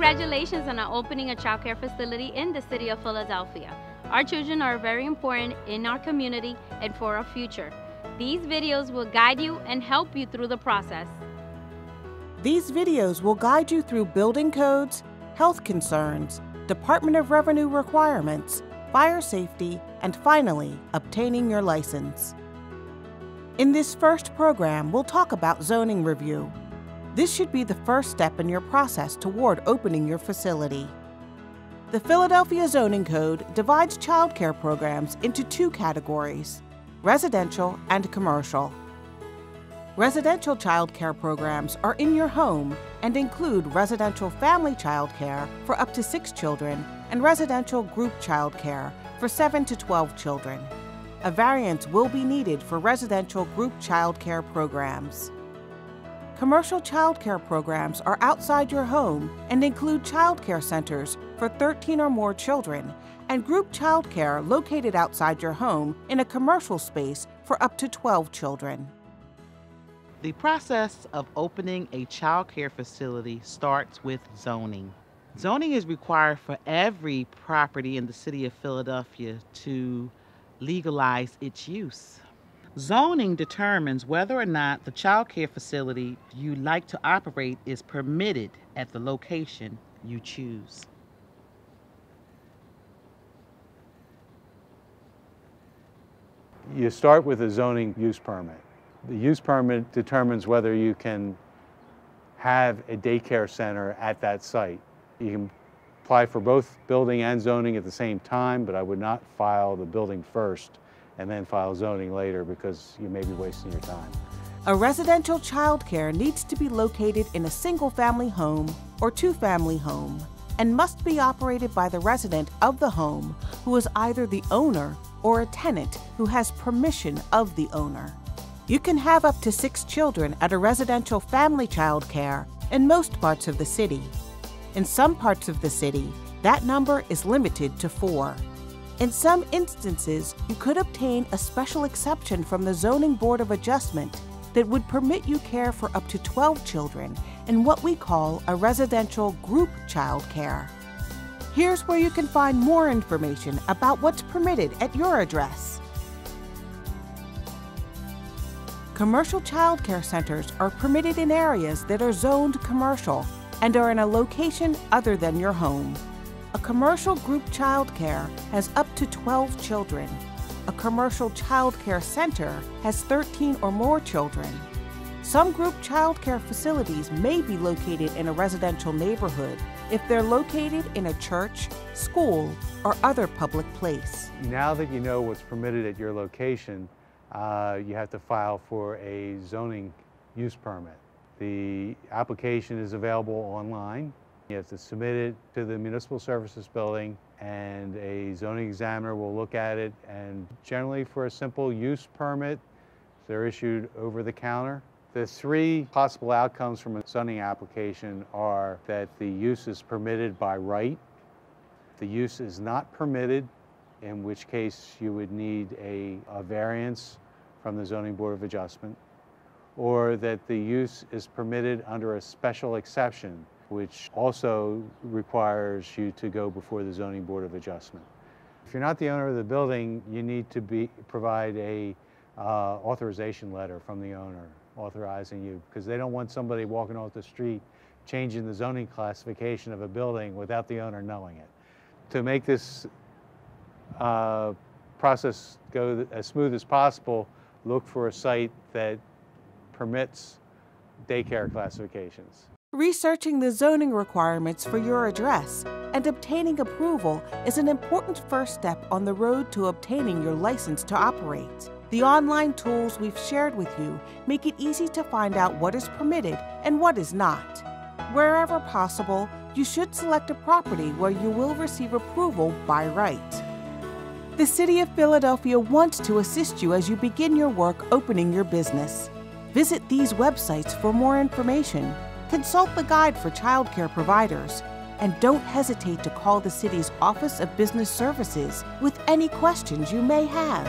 Congratulations on opening a childcare facility in the city of Philadelphia. Our children are very important in our community and for our future. These videos will guide you and help you through the process. These videos will guide you through building codes, health concerns, Department of Revenue requirements, fire safety, and finally, obtaining your license. In this first program, we'll talk about zoning review. This should be the first step in your process toward opening your facility. The Philadelphia Zoning Code divides childcare programs into two categories: residential and commercial. Residential childcare programs are in your home and include residential family childcare for up to 6 children and residential group childcare for 7 to 12 children. A variance will be needed for residential group childcare programs. Commercial childcare programs are outside your home and include childcare centers for 13 or more children and group childcare located outside your home in a commercial space for up to 12 children. The process of opening a childcare facility starts with zoning. Zoning is required for every property in the city of Philadelphia to legalize its use. Zoning determines whether or not the childcare facility you like to operate is permitted at the location you choose. You start with a zoning use permit. The use permit determines whether you can have a daycare center at that site. You can apply for both building and zoning at the same time, but I would not file the building first and then file zoning later because you may be wasting your time. A residential childcare needs to be located in a single-family home or two-family home and must be operated by the resident of the home who is either the owner or a tenant who has permission of the owner. You can have up to 6 children at a residential family childcare in most parts of the city. In some parts of the city, that number is limited to 4. In some instances, you could obtain a special exception from the Zoning Board of Adjustment that would permit you care for up to 12 children in what we call a residential group childcare. Here's where you can find more information about what's permitted at your address. Commercial childcare centers are permitted in areas that are zoned commercial and are in a location other than your home. A commercial group childcare has up to 12 children. A commercial childcare center has 13 or more children. Some group childcare facilities may be located in a residential neighborhood if they're located in a church, school, or other public place. Now that you know what's permitted at your location, you have to file for a zoning use permit. The application is available online. You have to submit it to the Municipal Services Building, and a zoning examiner will look at it, and generally for a simple use permit, they're issued over the counter. The 3 possible outcomes from a zoning application are that the use is permitted by right, the use is not permitted, in which case you would need a variance from the Zoning Board of Adjustment, or that the use is permitted under a special exception, which also requires you to go before the Zoning Board of Adjustment. If you're not the owner of the building, you need to provide a authorization letter from the owner authorizing you, because they don't want somebody walking off the street changing the zoning classification of a building without the owner knowing it. To make this process go as smooth as possible, look for a site that permits daycare classifications. Researching the zoning requirements for your address and obtaining approval is an important first step on the road to obtaining your license to operate. The online tools we've shared with you make it easy to find out what is permitted and what is not. Wherever possible, you should select a property where you will receive approval by right. The City of Philadelphia wants to assist you as you begin your work opening your business. Visit these websites for more information. Consult the guide for childcare providers, and don't hesitate to call the city's Office of Business Services with any questions you may have.